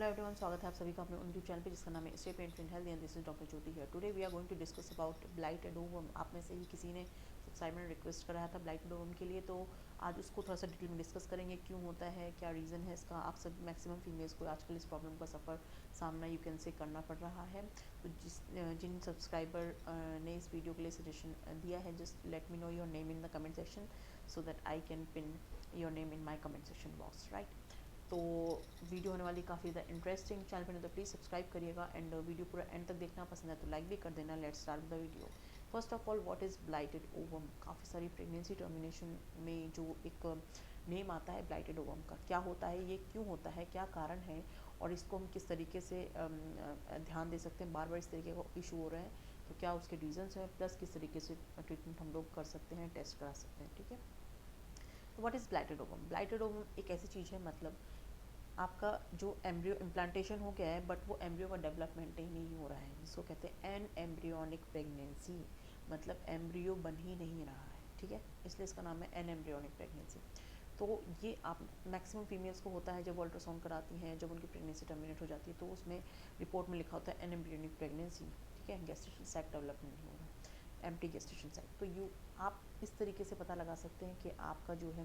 Hello everyone, स्वागत है आप सभी का अपने यूट्यूब चैनल पे जिसका नाम है step and health and this is doctor Jyoti here. Today we are going to discuss about blighted ovum. आप में से ही किसी ने सब्सक्राइबर ने रिक्वेस्ट कराया था ब्लाइटेड ओवम के लिए, तो आज उसको थोड़ा सा डिटेल में डिस्कस करेंगे, क्यों होता है, क्या रीज़न है इसका। आप सब मैक्सिमम फीमेल्स को आजकल इस प्रॉब्लम का सामना यू कैन से करना पड़ रहा है। तो जिन सब्सक्राइबर ने इस वीडियो के लिए सजेशन दिया है, just let me know your name in the comment section so that I can pin your name in my comment section box, right. तो वीडियो होने वाली काफ़ी ज़्यादा इंटरेस्टिंग, चैनल पर नहीं तो प्लीज़ सब्सक्राइब करिएगा एंड वीडियो पूरा एंड तक देखना, पसंद है तो लाइक भी कर देना। Let's start the video. First of all, what is blighted ovum. काफ़ी सारी प्रेगनेंसी टर्मिनेशन में जो एक नेम आता है ब्लाइटेड ओवम का, क्या होता है, ये क्यों होता है, क्या कारण है और इसको हम किस तरीके से ध्यान दे सकते हैं। बार बार इस तरीके का इशू हो रहा है तो क्या उसके रीजंस हैं, प्लस किस तरीके से ट्रीटमेंट हम लोग कर सकते हैं, टेस्ट करा सकते हैं, ठीक है। तो what is blighted ovum. ब्लाइटेड ovum एक ऐसी चीज़ है, मतलब आपका जो एम्ब्रियो इम्प्लांटेशन हो गया है बट वो एम्ब्रियो का डेवलपमेंट ही नहीं हो रहा है, जिसको कहते हैं एन एम्ब्रियोनिक प्रेगनेंसी, मतलब एम्ब्रियो बन ही नहीं रहा है, ठीक है, इसलिए इसका नाम है एन एम्ब्रियोनिक प्रेगनेंसी। तो ये आप मैक्सिमम फीमेल्स को होता है जब अल्ट्रासाउंड कराती हैं, जब उनकी प्रेगनेंसी टर्मिनेट हो जाती है तो उसमें रिपोर्ट में लिखा होता है एन एम्ब्रियोनिक प्रेगनेंसी, ठीक है, गेस्टेशन सैक डेवलपमेंट नहीं हो रहा, एम्प्टी गेस्टेशन सैक। तो आप इस तरीके से पता लगा सकते हैं कि आपका जो है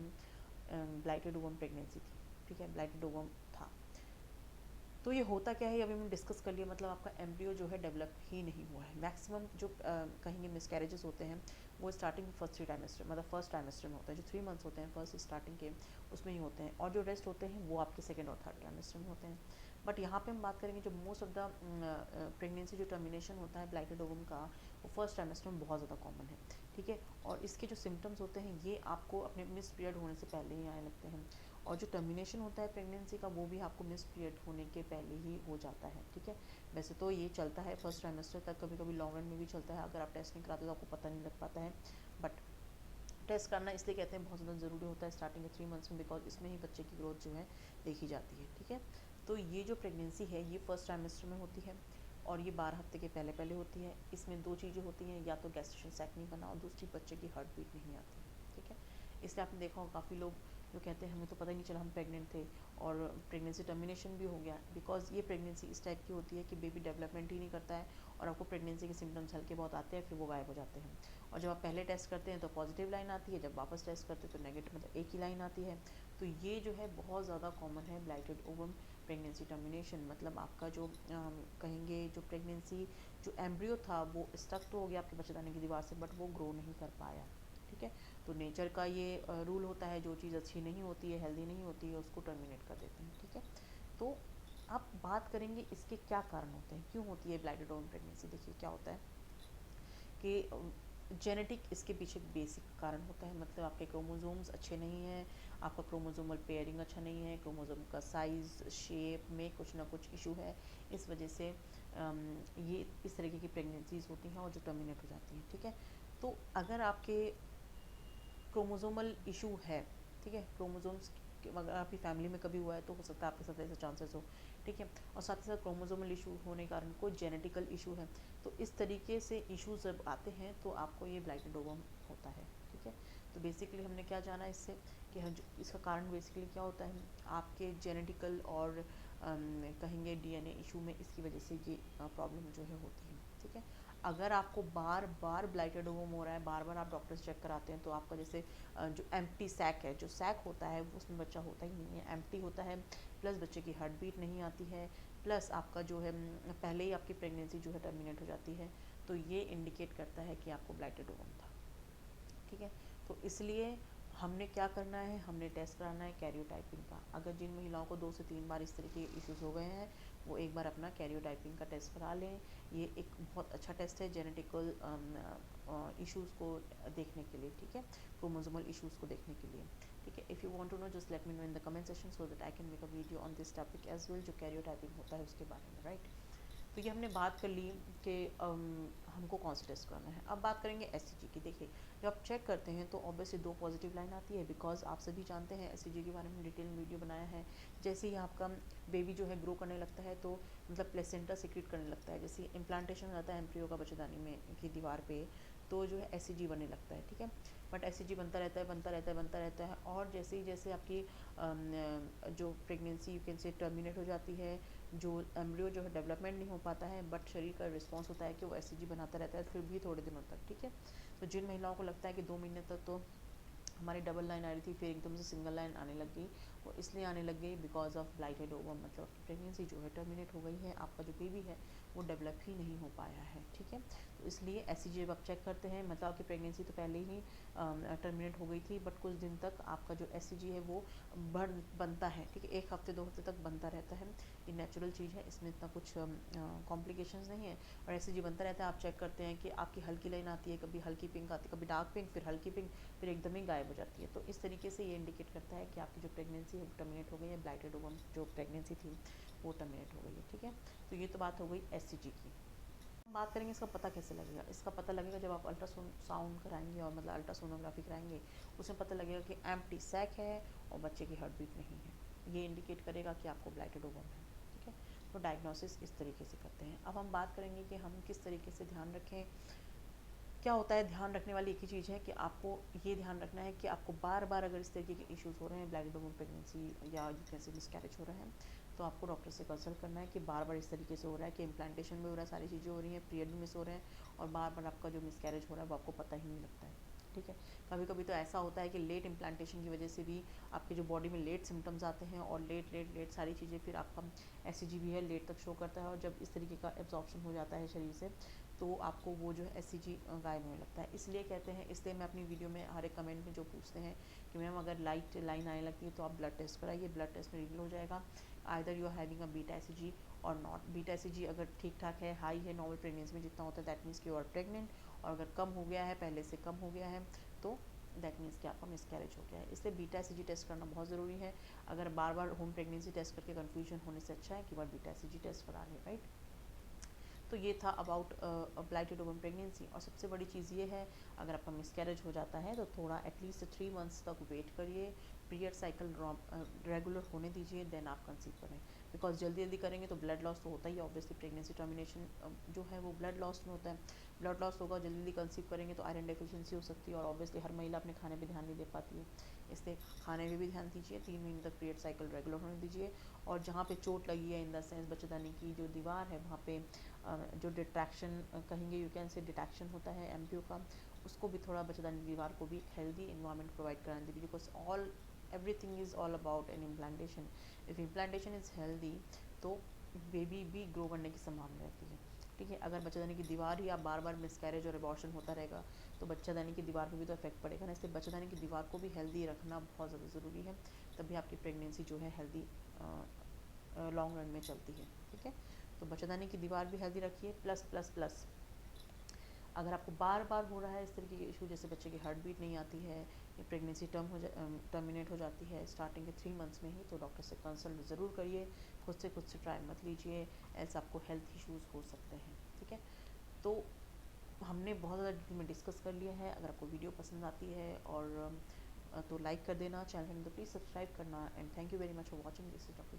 ब्लाइटेड ओवम प्रेगनेंसी थी, ठीक है, ब्लाइटेड ओवम था। तो ये होता क्या है, अभी हमने डिस्कस कर लिया, मतलब आपका एम्ब्रियो जो है डेवलप ही नहीं हुआ है। मैक्सिमम जो कहेंगे मिसकैरेजेस होते हैं वो स्टार्टिंग फर्स्ट 3 टाइमेस्टर, मतलब फर्स्ट टाइमेस्टर में होता है, जो 3 मंथ्स होते हैं फर्स्ट स्टार्टिंग के, उसमें ही होते हैं, और जो रेस्ट होते हैं वो आपके सेकेंड और थर्ड टाइमेस्टर में होते हैं। बट यहाँ पे हम बात करेंगे जो मोस्ट ऑफ द प्रेगनेंसी जो टर्मिनेशन होता है ब्लाइटेड ओवम का, वो फर्स्ट टाइमेस्टर में बहुत ज़्यादा कॉमन है, ठीक है। और इसके जो सिम्टम्स होते हैं ये आपको अपने मिस पीरियड होने से पहले ही आने लगते हैं, और जो टर्मिनेशन होता है प्रेगनेंसी का वो भी आपको मिस पीरियड होने के पहले ही हो जाता है, ठीक है। वैसे तो ये चलता है फर्स्ट ट्राइमेस्टर तक, कभी कभी लॉन्ग रन में भी चलता है, अगर आप टेस्ट नहीं कराते तो आपको पता नहीं लग पाता है। बट टेस्ट करना इसलिए कहते हैं बहुत ज़्यादा ज़रूरी होता है स्टार्टिंग के 3 मंथ्स में, बिकॉज इसमें ही बच्चे की ग्रोथ जो है देखी जाती है, ठीक है। तो ये जो प्रेगनेंसी है ये फर्स्ट ट्राइमेस्टर में होती है और ये 12 हफ्ते के पहले पहले होती है। इसमें 2 चीज़ें होती हैं, या तो गैस्ट्रेशन सैक नहीं बना और दूसरी बच्चे की हार्ट बीट नहीं आती, ठीक है। इसलिए आपने देखा होगा काफ़ी लोग जो कहते हैं हमें तो पता ही नहीं चला हम प्रेग्नेंट थे और प्रेगनेंसी टर्मिनेशन भी हो गया, बिकॉज ये प्रेगनेंसी इस टाइप की होती है कि बेबी डेवलपमेंट ही नहीं करता है और आपको प्रेगनेंसी के सिम्टम्स हल्के बहुत आते हैं, फिर वो गायब हो जाते हैं। और जब आप पहले टेस्ट करते हैं तो पॉजिटिव लाइन आती है, जब वापस टेस्ट करते हैं तो नेगेटिव, मतलब एक ही लाइन आती है। तो ये जो है बहुत ज़्यादा कॉमन है ब्लाइटेड ओवम प्रेगनेंसी टर्मिनेशन, मतलब आपका जो कहेंगे जो प्रेगनेंसी जो एम्ब्रियो था वो स्टक तो हो गया आपके बच्चेदानी की दीवार से, बट वो ग्रो नहीं कर पाया, ठीक है। तो नेचर का ये रूल होता है, जो चीज़ अच्छी नहीं होती है, हेल्दी नहीं होती है, उसको टर्मिनेट कर देते हैं, ठीक है। तो आप बात करेंगे इसके क्या कारण होते हैं, क्यों होती है ब्लाइटेड ओवम प्रेगनेंसी। देखिए क्या होता है कि जेनेटिक इसके पीछे बेसिक कारण होता है, मतलब आपके क्रोमोसोम्स अच्छे नहीं हैं, आपका क्रोमोसोमल पेयरिंग अच्छा नहीं है, क्रोमोसोम का साइज़ शेप में कुछ ना कुछ इशू है, इस वजह से ये इस तरीके की प्रेगनेंसीज होती हैं और जो टर्मिनेट हो जाती हैं, ठीक है। तो अगर आपके क्रोमोसोमल इशू है, ठीक है, क्रोमोसोम्स अगर आपकी फैमिली में कभी हुआ है तो हो सकता है आपके साथ ऐसा चांसेस हो, ठीक है। और साथ ही साथ क्रोमोसोमल इशू होने के कारण कोई जेनेटिकल इशू है, तो इस तरीके से इश्यूज जब आते हैं तो आपको ये ब्लाइटेड ओवम होता है, ठीक है। तो बेसिकली हमने क्या जाना इससे कि हम इसका कारण बेसिकली क्या होता है, आपके जेनेटिकल और कहेंगे डीएनए इशू में इसकी वजह से ये प्रॉब्लम जो है होती है, ठीक है। अगर आपको बार बार ब्लाइटेड ओवम हो रहा है, बार बार आप डॉक्टर से चेक कराते हैं, तो आपका जैसे जो एम्प्टी सैक है, जो सैक होता है उसमें बच्चा होता ही नहीं है, एम्प्टी होता है, प्लस बच्चे की हार्ट बीट नहीं आती है, प्लस आपका जो है पहले ही आपकी प्रेगनेंसी जो है टर्मिनेट हो जाती है, तो ये इंडिकेट करता है कि आपको ब्लाइटेड ओवम था, ठीक है। तो इसलिए हमने क्या करना है, हमने टेस्ट कराना है कैरियोटाइपिंग का। अगर जिन महिलाओं को 2 से 3 बार इस तरीके के इश्यूज हो गए हैं वो एक बार अपना कैरियोटाइपिंग का टेस्ट करा लें। ये एक बहुत अच्छा टेस्ट है जेनेटिकल इश्यूज़ को देखने के लिए, ठीक है, क्रोमोसोमल इश्यूज़ को देखने के लिए, ठीक है। If you want to know just let me know in the comment section so that I can make a video on this topic as well, जो कैरियोटाइपिंग होता है उसके बारे में, राइट। तो ये हमने बात कर ली कि हमको कौन सा टेस्ट करना है। अब बात करेंगे एससीजी की। देखिए जब आप चेक करते हैं तो ऑब्वियसली 2 पॉजिटिव लाइन आती है, बिकॉज आप सभी जानते हैं एससीजी के बारे में डिटेल में वीडियो बनाया है। जैसे ही आपका बेबी जो है ग्रो करने लगता है तो मतलब प्लेसेंटा सिक्रीट करने लगता है, जैसे इम्प्लांटेशन हो जाता है एम्ब्रियो का बच्चेदानी में की दीवार पे, तो जो है एससीजी बनने लगता है, ठीक है। बट एससीजी बनता रहता है, बनता रहता है, बनता रहता है, और जैसे ही जैसे आपकी जो pregnancy you can say terminate हो जाती है, जो एम्ब्रियो जो है डेवलपमेंट नहीं हो पाता है, बट शरीर का रिस्पॉन्स होता है कि वो एससीजी बनाता रहता है फिर भी थोड़े दिनों तक, ठीक है। तो जिन महिलाओं को लगता है कि 2 महीने तक तो हमारी डबल लाइन आ रही थी, फिर एकदम से सिंगल लाइन आने लग गई, वो इसलिए आने लग गई बिकॉज ऑफ ब्लाइटेड ओवम, मतलब आपकी प्रेगनेंसी जो है टर्मिनेट हो गई है, आपका जो बेबी है वो डेवलप ही नहीं हो पाया है, ठीक है। तो इसलिए एससीजी जब आप चेक करते हैं, मतलब आपकी प्रेगनेंसी तो पहले ही टर्मिनेट हो गई थी, बट कुछ दिन तक आपका जो एससीजी है वो बनता है, ठीक है, 1 हफ्ते 2 हफ्ते तक बनता रहता है। ये नेचुरल चीज़ है, इसमें इतना कुछ कॉम्प्लिकेशंस नहीं है, और एससीजी बनता रहता है। आप चेक करते हैं कि आपकी हल्की लाइन आती है, कभी हल्की पिंक आती है, कभी डार्क पिंक, फिर हल्की पिंक, फिर एकदम ही गायब हो जाती है। तो इस तरीके से ये इंडिकेट करता है कि आपकी जो प्रेगनेंसी है वो टर्मिनेट हो गई है, ब्लाइटेड ओवम जो प्रेगनेंसी थी वो टर्मिनेट हो गई है, ठीक है। तो ये तो बात हो गई एससीजी की। बात करेंगे इसका पता कैसे लगेगा। इसका पता लगेगा जब आप अल्ट्रासाउंड कराएंगे, और मतलब अल्ट्रासोनोग्राफी कराएंगे, उसमें पता लगेगा कि एम्प्टी सैक है और बच्चे की हार्ट बीट नहीं है। ये इंडिकेट करेगा कि आपको ब्लाइटेड ओवम है, ठीक है। तो डायग्नोसिस इस तरीके से करते हैं। अब हम बात करेंगे कि हम किस तरीके से ध्यान रखें। क्या होता है, ध्यान रखने वाली एक ही चीज़ है कि आपको ये ध्यान रखना है कि आपको बार बार अगर इस तरीके के इश्यूज़ हो रहे हैं, ब्लाइटेड ओवम प्रेगनेंसी या यू कैन से मिसकैरेज हो रहे हैं, तो आपको डॉक्टर से कंसल्ट करना है कि बार बार इस तरीके से हो रहा है कि इम्प्लांटेशन में हो रहा है, सारी चीज़ें हो रही हैं, पीरियड भी मिस हो रहे हैं, और बार बार आपका जो मिसकैरेज हो रहा है वो आपको पता ही नहीं लगता है, ठीक है। कभी कभी तो ऐसा होता है कि लेट इम्प्लांटेशन की वजह से भी आपके जो बॉडी में लेट सिम्टम्स आते हैं, और लेट लेट लेट सारी चीज़ें, फिर आपका एससीजी भी है लेट तक शो करता है, और जब इस तरीके का एब्जॉर्प्शन हो जाता है शरीर से, तो आपको वो जो है एससीजी गायब होने लगता है। इसलिए कहते हैं, इसलिए मैं अपनी वीडियो में हर एक कमेंट में जो पूछते हैं कि मैम अगर लाइट लाइन आने लगती है तो आप ब्लड टेस्ट कराइए, ब्लड टेस्ट में रिवील हो जाएगा either you are having a beta HCG और नॉट। बीटा एससीजी अगर ठीक ठाक है, हाई है, नॉर्मल प्रेगनेंसी में जितना होता है, दैट मीन्स कि यू आर प्रेग्नेंट, और अगर कम हो गया है, पहले से कम हो गया है, तो दैट मीन्स कि आपका मिसकैरेज हो गया है। इसलिए बीटा एससीजी टेस्ट करना बहुत ज़रूरी है। अगर बार बार होम प्रेगनेंसी टेस्ट करके कन्फ्यूजन होने से अच्छा है कि बार बीटा एससीजी टेस्ट करा लें, राइट। तो ये था अबाउट ब्लाइटेड ओवम प्रेगनेंसी। और सबसे बड़ी चीज़ ये है, अगर आपका मिसकैरेज हो जाता है तो थोड़ा एटलीस्ट 3 मंथ्स तक वेट करिए, पीरियड साइकिल रेगुलर होने दीजिए, देन आप कंसीव करें। बिकॉज जल्दी जल्दी करेंगे तो ब्लड लॉस तो होता ही है, ऑब्वियसली प्रेगनेंसी टर्मिनेशन जो है वो ब्लड लॉस में होता है, ब्लड लॉस होगा। जल्दी जल्दी कंसीव करेंगे तो आयरन डेफिशिएंसी हो सकती है, और ऑब्वियसली हर महिला अपने खाने पर ध्यान नहीं दे पाती है, इसलिए खाने में भी ध्यान दीजिए। 3 महीने तक पीरियड साइकिल रेगुलर होने दीजिए, और जहाँ पे चोट लगी है, इन द सेंस बच्चेदानी की जो दीवार है वहाँ पे जो डिट्रैक्शन कहेंगे, यू कैन से डिटेक्शन होता है एम्ब्रियो का, उसको भी थोड़ा बच्चेदानी दीवार को भी एक हेल्दी इन्वायरमेंट प्रोवाइड कराने दीजिए, because all everything is all about an implantation. If implantation is healthy तो बेबी भी ग्रो करने की संभावना रहती है, ठीक है। अगर बच्चेदानी की दीवार ही आप बार बार मिसकैरेज और अबॉर्शन होता रहेगा तो बच्चेदानी की दीवार पर भी तो इफेक्ट पड़ेगा ना, इसलिए बच्चेदानी की दीवार को भी हेल्दी रखना बहुत ज़्यादा ज़रूरी है, तभी आपकी प्रेगनेंसी जो है हेल्दी लॉन्ग रन में चलती है, ठीक है। तो बच्चेदानी की दीवार भी हेल्दी रखिए, प्लस प्लस प्लस अगर आपको बार बार हो रहा है इस तरीके के इशू, जैसे बच्चे की हार्ट बीट नहीं आती है, या प्रेगनेंसी टर्मिनेट हो जाती है स्टार्टिंग के 3 मंथ्स में ही, तो डॉक्टर से कंसल्ट ज़रूर करिए, खुद से ट्राई मत लीजिए, ऐसे आपको हेल्थ इश्यूज़ हो सकते हैं, ठीक है। तो हमने बहुत ज़्यादा डिटेल में डिस्कस कर लिया है। अगर आपको वीडियो पसंद आती है और तो लाइक कर देना, चैनल में तो प्लीज़ सब्सक्राइब करना, and thank you very much for watching. This is doctor